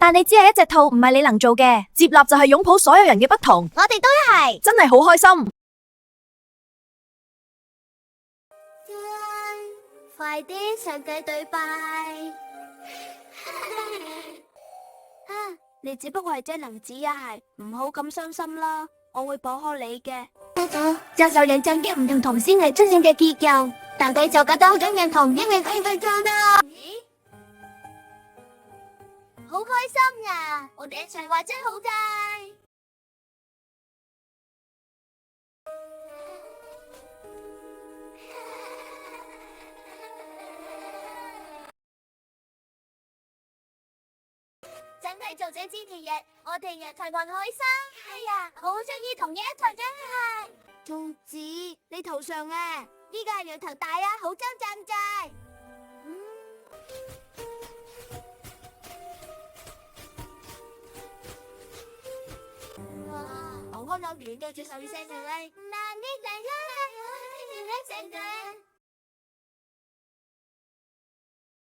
但你只係一隻兔，唔係你能做嘅。接納就係擁抱所有人嘅不同。我哋都係，真係好開心。快啲上句對白。你只不過係隻能子一係，唔好咁傷心啦，我會保護你嘅。接受人際嘅唔認同先係真正嘅結構，但佢就覺得好想認同，因為佢對錯啦。咦？好開心呀！我哋一齊話真好大。真係做這支持日，我哋一齊還開心。係啊，好中意同你一齊真係。松子，你頭上啊，呢個係羊頭大啊，好周站在。哇，好開心，遠嘅接受聲嘅你。嗱，呢隻咧，成隻。